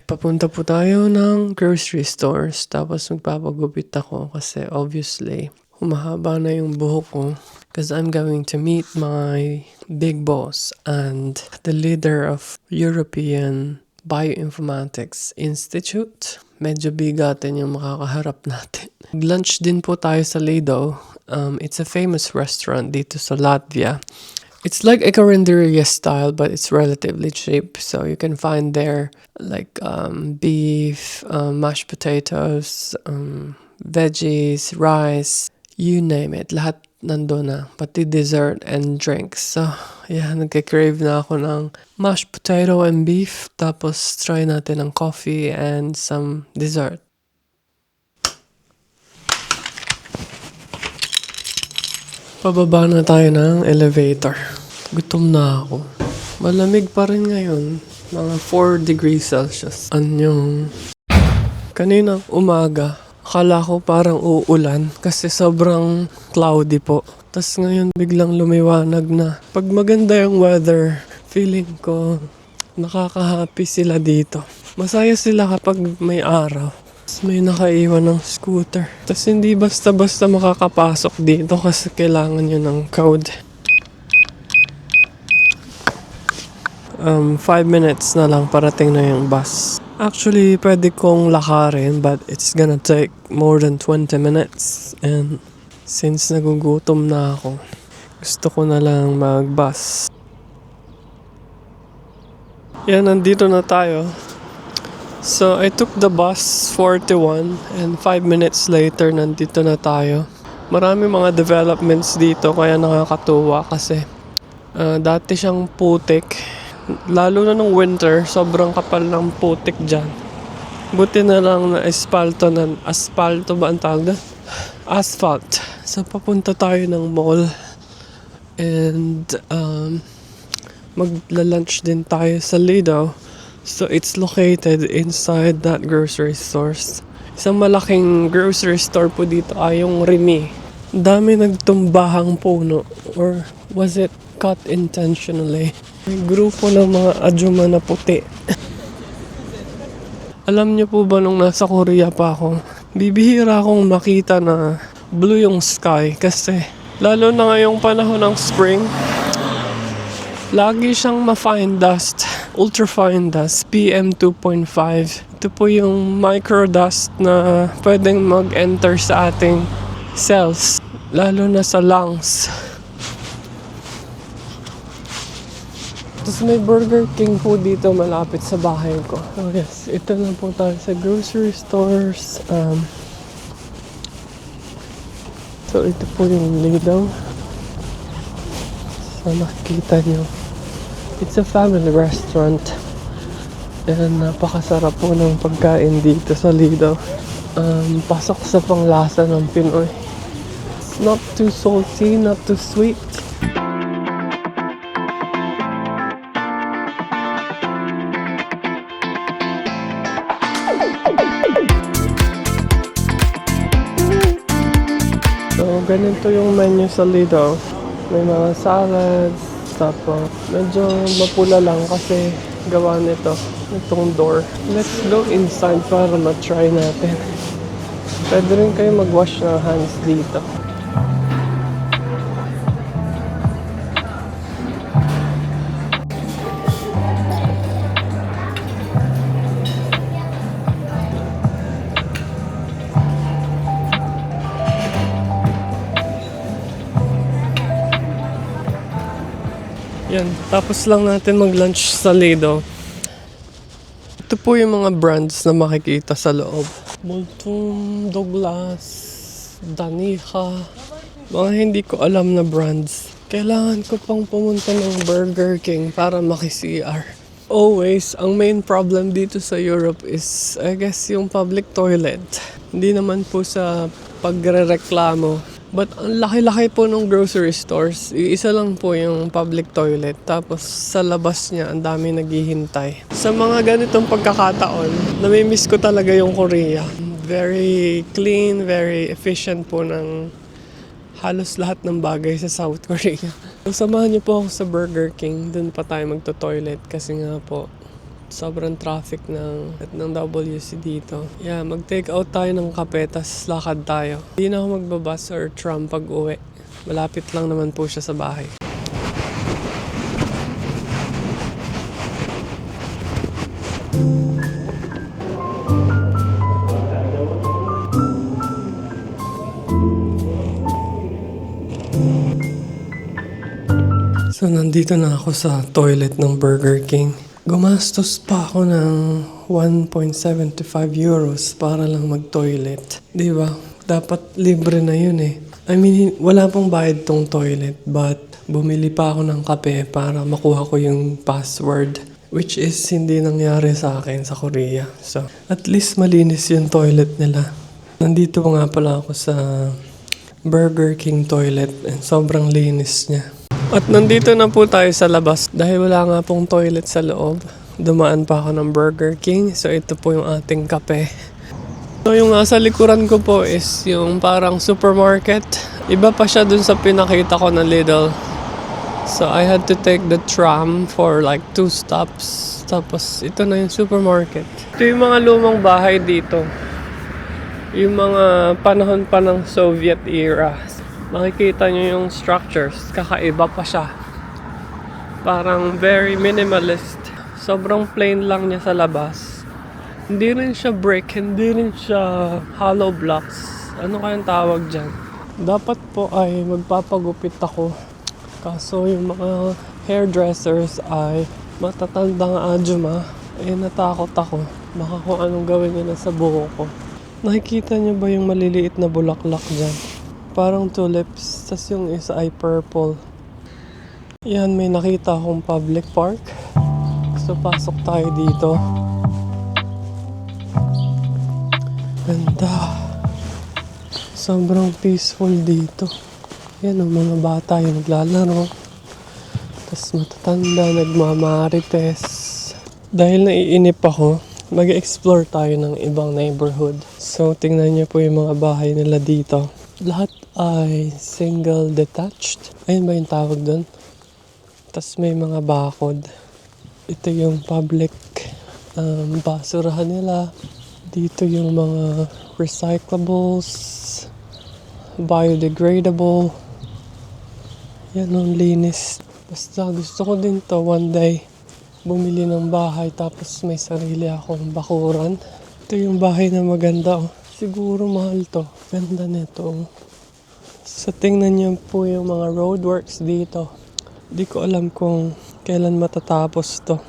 Papunta po tayo ng grocery stores, tapos magpapagupit ako kasi obviously humahaba na yung buhok ko because I'm going to meet my big boss and the leader of European Bioinformatics Institute. Medyo bigatin yung makakaharap natin. Lunch din po tayo sa Lido. It's a famous restaurant dito sa Latvia. It's like a carinderia style, but it's relatively cheap. So you can find there like beef, mashed potatoes, veggies, rice, you name it. Lahat nandun na. Pati dessert and drinks. So, yeah, nagka-crave na ako ng mashed potato and beef. Tapos try natin ng coffee and some dessert. Pababa na tayo ng elevator. Gutom na ako. Malamig pa rin ngayon. Mga 4 degrees Celsius. Anyong kanina umaga, akala ko parang uulan kasi sobrang cloudy po. Tapos ngayon biglang lumiwanag na. Pag maganda yung weather, feeling ko nakaka-happy sila dito. Masaya sila kapag may araw. May nakaiwan ng scooter. Tapos hindi basta-basta makakapasok dito kasi kailangan nyo ng code. 5 minutes na lang parating na yung bus. Actually, pwede kong lakarin but it's gonna take more than 20 minutes. And since nagugutom na ako, gusto ko na lang mag-bus. Yan, nandito na tayo. So, I took the bus 41 and 5 minutes later, nandito na tayo. Marami mga developments dito kaya nakakatuwa kasi dati siyang putik. Lalo na nung winter, sobrang kapal ng putik dyan. Buti na lang na asfalto ba ang tawag doon? Asphalt. So, papunta tayo ng mall. And magla-lunch din tayo sa Lido. So, it's located inside that grocery stores. Isang malaking grocery store po dito ay yung Rimi. Dami nagtumbahang puno. Or was it cut intentionally? May grupo ng mga adyuma na puti. Alam niyo po ba nung nasa Korea pa ako, bibihira akong makita na blue yung sky kasi lalo na ngayong panahon ng spring, lagi siyang ma-fine dust, ultra-fine dust, PM 2.5. Ito po yung microdust na pwedeng mag-enter sa ating cells, lalo na sa lungs. Tapos may Burger King po dito malapit sa bahay ko. So yes, ito na po tayo sa grocery stores. So ito po yung Lido. So nakikita nyo. It's a family restaurant. And napakasarap po ng pagkain dito sa Lido. Pasok sa panglasa ng Pinoy. It's not too salty, not too sweet. So, ganito yung menu sa Lido. May mga salads, stop ko. Medyo mapula lang kasi gawa nito, itong door. Let's go inside para ma-try natin. Pwede rin kayo mag-wash ng hands dito. Yan, tapos lang natin mag-lunch sa Lido. Ito po yung mga brands na makikita sa loob. Multum, Douglas, Danica. Mga hindi ko alam na brands. Kailangan ko pang pumunta ng Burger King para maki-CR. Always, ang main problem dito sa Europe is, I guess, yung public toilet. Hindi naman po sa pagrereklamo. But ang laki-laki po ng grocery stores. Isa lang po yung public toilet. Tapos sa labas niya, ang dami naghihintay. Sa mga ganitong pagkakataon, namimiss ko talaga yung Korea. Very clean, very efficient po ng halos lahat ng bagay sa South Korea. So, samahan niyo po ako sa Burger King. Doon pa tayo magto-toilet kasi nga po, sobrang traffic ng WC dito. Yeah, mag-take out tayo ng kape, tas lakad tayo. Hindi na ako magbabus or tram pag uwi. Malapit lang naman po siya sa bahay. So, nandito na ako sa toilet ng Burger King. Gumastos pa ako ng 1.75 euros para lang mag-toilet. Di ba? Dapat libre na yun eh. I mean, wala pong bayad tong toilet, but bumili pa ako ng kape para makuha ko yung password. Which is hindi nangyari sa akin sa Korea. So, at least malinis yung toilet nila. Nandito nga pala ako sa Burger King toilet and sobrang linis niya. At nandito na po tayo sa labas dahil wala nga pong toilet sa loob. Dumaan pa ako ng Burger King. So ito po yung ating kape. So yung nasa likuran ko po is yung parang supermarket. Iba pa siya dun sa pinakita ko na Lidl. So I had to take the tram for like 2 stops. Tapos ito na yung supermarket. Ito yung mga lumang bahay dito. Yung mga panahon pa ng Soviet era. Makikita nyo yung structures, kakaiba pa siya. Parang very minimalist. Sobrang plain lang niya sa labas. Hindi rin siya brick, hindi rin siya hollow blocks. Ano kayang tawag dyan? Dapat po ay magpapagupit ako. Kaso yung mga hairdressers ay matatandang adyuma. Eh natakot ako. Baka kung anong gawin nila sa buhok ko. Nakikita nyo ba yung maliliit na bulaklak dyan? Parang tulips, tas yung isa ay purple. Yan, may nakita akong public park. So, pasok tayo dito. Ganda. Sobrang peaceful dito. Yan, ang mga bata yung naglalaro. Tas matatanda, nagmamarites. Dahil naiinip ako, mag-explore tayo ng ibang neighborhood. So, tingnan niyo po yung mga bahay nila dito. Lahat ay single detached. Ayun ba yung tawag doon? Tapos may mga bakod. Ito yung public basurahan nila. Dito yung mga recyclables, biodegradable. Yan ang linis. Basta gusto ko din to one day bumili ng bahay tapos may sarili akong bakuran. Ito yung bahay na maganda oh. Siguro mahal to. Ganda nito. So tingnan niyo po yung mga roadworks dito. Di ko alam kung kailan matatapos to.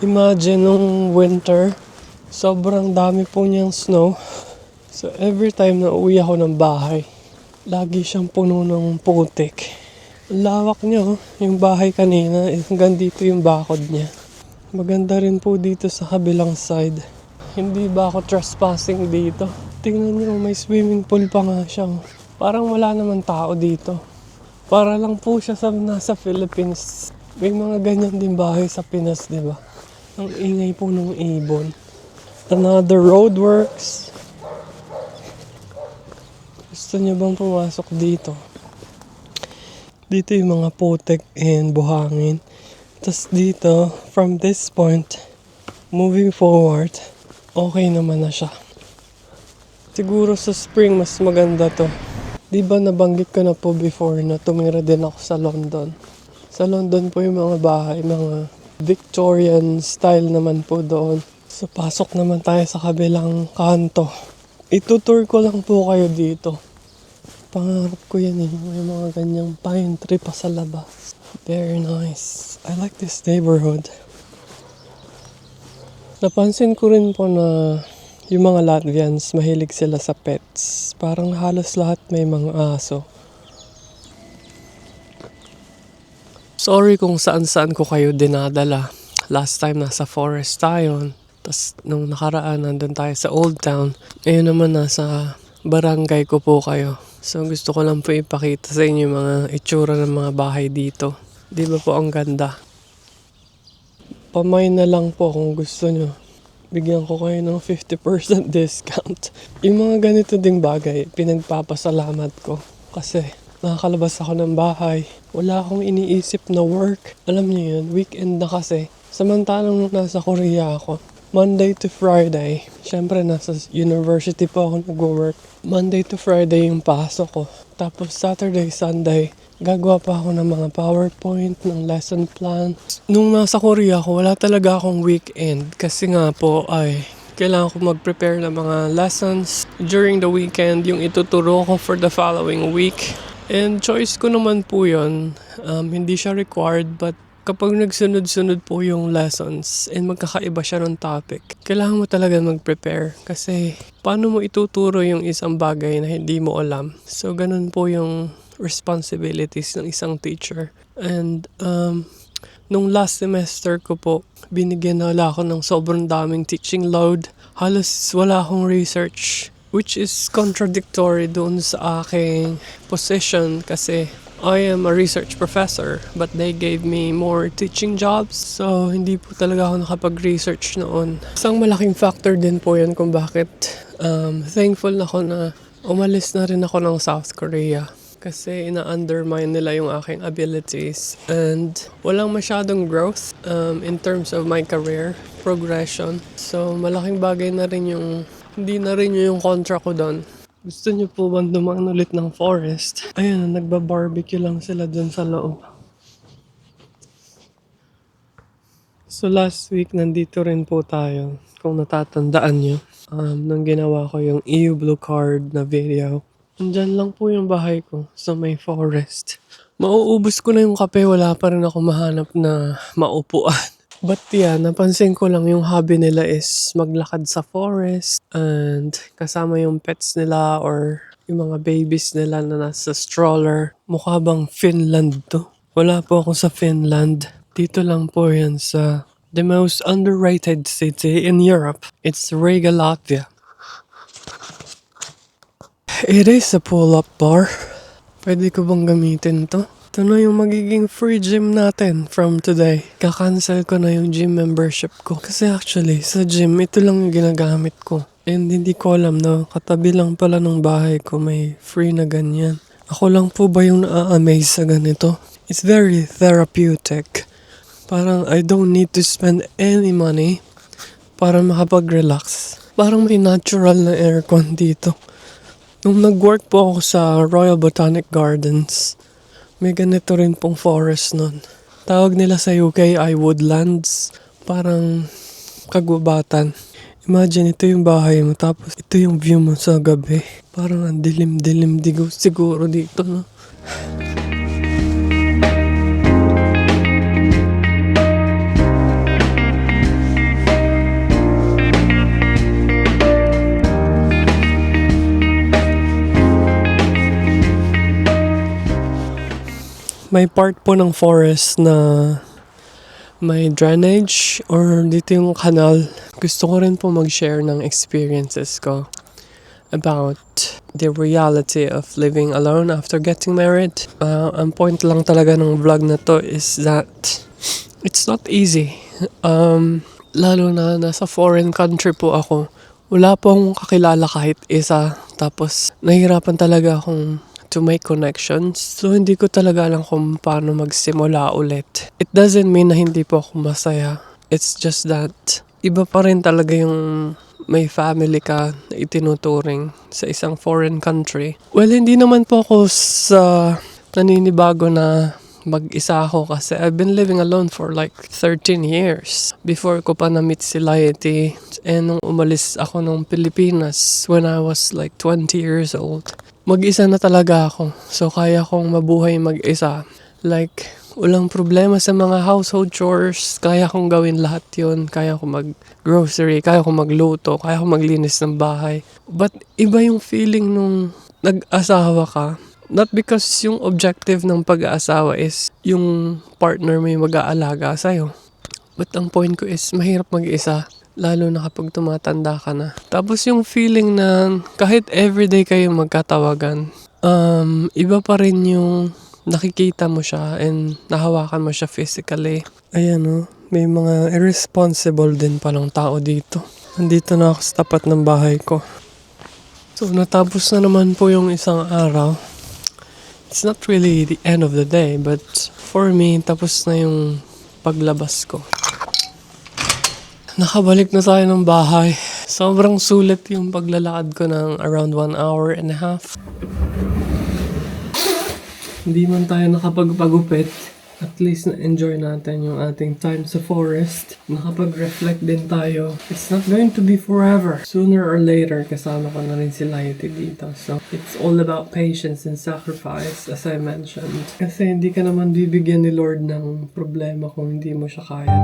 Imagine nung winter, sobrang dami po niyang snow. So every time na uwi ako ng bahay, lagi siyang puno ng putik. Ang lawak niya, yung bahay kanina, hanggang dito yung bakod niya. Maganda rin po dito sa kabilang side. Hindi ba ako trespassing dito? Tingnan niyo, may swimming pool pa nga siya. Parang wala naman tao dito. Para lang po siya sa nasa Philippines. May mga ganyan din bahay sa Pinas, di ba? Ang ingay po ng ibon. Another roadworks. Gusto niyo bang pumasok dito? Dito yung mga putek and buhangin. Tapos dito, from this point, moving forward, okay naman na siya. Siguro sa spring mas maganda to. Di ba nabanggit ko na po before na tumira din ako sa London. Sa London po yung mga bahay, mga Victorian style naman po doon. So pasok naman tayo sa kabilang kanto. Itutour ko lang po kayo dito. Pangarap ko yan eh. May mga ganyang pine tree pa sa labas. Very nice. I like this neighborhood. Napansin ko rin po na yung mga Latvians, mahilig sila sa pets. Parang halos lahat may mga aso. Sorry kung saan-saan ko kayo dinadala. Last time nasa forest tayo. Tapos nung nakaraan nandun tayo sa Old Town. Ngayon naman nasa barangay ko po kayo. So gusto ko lang po ipakita sa inyo yung mga itsura ng mga bahay dito. Di ba po ang ganda? Pamay na lang po kung gusto nyo. Bigyan ko kayo ng 50% discount. Yung mga ganito ding bagay, pinagpapasalamat ko. Kasi nakakalabas ako ng bahay. Wala akong iniisip na work. Alam niyo yun, weekend na kasi. Samantalang nasa Korea ako. Monday to Friday. Siyempre nasa university po ako nag-work. Monday to Friday yung pasok ko. Tapos Saturday, Sunday, gagawa pa ako ng mga PowerPoint, ng lesson plan. Nung nasa Korea ako, wala talaga akong weekend. Kasi nga po ay kailangan ko mag-prepare ng mga lessons. During the weekend, yung ituturo ko for the following week. And choice ko naman po yun. Hindi siya required but kapag nagsunod-sunod po yung lessons and magkakaiba siya ng topic, kailangan mo talaga mag-prepare kasi paano mo ituturo yung isang bagay na hindi mo alam. So, ganun po yung responsibilities ng isang teacher. And nung last semester ko po, binigyan na ako ng sobrang daming teaching load. Halos wala akong research, which is contradictory doon sa aking position kasi I am a research professor but they gave me more teaching jobs. So, hindi po talaga ako nakapag-research noon. Isang malaking factor din po yun kung bakit thankful ako na umalis na rin ako ng South Korea. Kasi ina-undermine nila yung aking abilities and walang masyadong growth in terms of my career progression. So, malaking bagay na rin yung hindi na rin yung contract ko doon. Gusto niyo po bang dumaan ulit ng forest? Ayun, nagba-barbecue lang sila dun sa loob. So last week, nandito rin po tayo. Kung natatandaan nyo, nung ginawa ko yung EU Blue Card na video. Nandyan lang po yung bahay ko sa may forest. Mauubos ko na yung kape, wala pa rin ako mahanap na maupuan. But yeah, napansin ko lang yung hobby nila is maglakad sa forest and kasama yung pets nila or yung mga babies nila na nasa stroller. Mukha bang Finland to? Wala po ako sa Finland. Dito lang po yan sa the most underrated city in Europe. It's Riga, Latvia. It is a pull-up bar. Pwede ko bang gamitin to? Ito na yung magiging free gym natin from today. Kakancel ko na yung gym membership ko. Kasi actually, sa gym, ito lang yung ginagamit ko. And hindi ko alam na katabi lang pala ng bahay ko may free na ganyan. Ako lang po ba yung na-amaze sa ganito? It's very therapeutic. Parang I don't need to spend any money para makapag-relax. Parang may natural na aircon dito. Nung nag-work po ako sa Royal Botanic Gardens, may ganito rin pong forest nun. Tawag nila sa UK ay woodlands. Parang kagubatan. Imagine ito yung bahay mo tapos ito yung view mo sa gabi. Parang ang dilim-dilim siguro dito, no? May part po ng forest na may drainage or dito yung canal. Gusto ko rin po mag-share ng experiences ko about the reality of living alone after getting married. Ang point lang talaga ng vlog na to is that it's not easy. Lalo na nasa foreign country po ako. Wala po akong kakilala kahit isa. Tapos nahihirapan talaga akong to make connections. So, hindi ko talaga alam kung paano magsimula ulit. It doesn't mean na hindi po ako masaya. It's just that iba pa rin talaga yung may family ka na itinuturing sa isang foreign country. Well, hindi naman po ako sa naninibago na mag-isa ako kasi I've been living alone for like 13 years. Before ko pa na-meet si Laity and nung umalis ako ng Pilipinas when I was like 20 years old. Mag-isa na talaga ako. So kaya kong mabuhay mag-isa. Like, walang problema sa mga household chores. Kaya kong gawin lahat yun. Kaya kong mag-grocery, kaya kong magluto, kaya kong maglinis ng bahay. But iba yung feeling nung nag-asawa ka. Not because yung objective ng pag-aasawa is yung partner mo yung mag-aalaga sa'yo. But ang point ko is mahirap mag-isa. Lalo na kapag tumatanda ka na. Tapos yung feeling na kahit everyday kayo magkatawagan, iba pa rin yung nakikita mo siya and nahawakan mo siya physically. Ayan o, may mga irresponsible din palang tao dito. Nandito na ako sa tapat ng bahay ko. So natapos na naman po yung isang araw. It's not really the end of the day, but for me, tapos na yung paglabas ko. Nakabalik na tayo ng bahay. Sobrang sulit yung paglalakad ko ng around 1 hour and a half. Hindi man tayo nakapagpagupit. At least na-enjoy natin yung ating time sa forest. Nakapag-reflect din tayo. It's not going to be forever. Sooner or later, kasama ko na rin si Laity dito. So, it's all about patience and sacrifice, as I mentioned. Kasi hindi ka naman bibigyan ni Lord ng problema kung hindi mo siya kaya.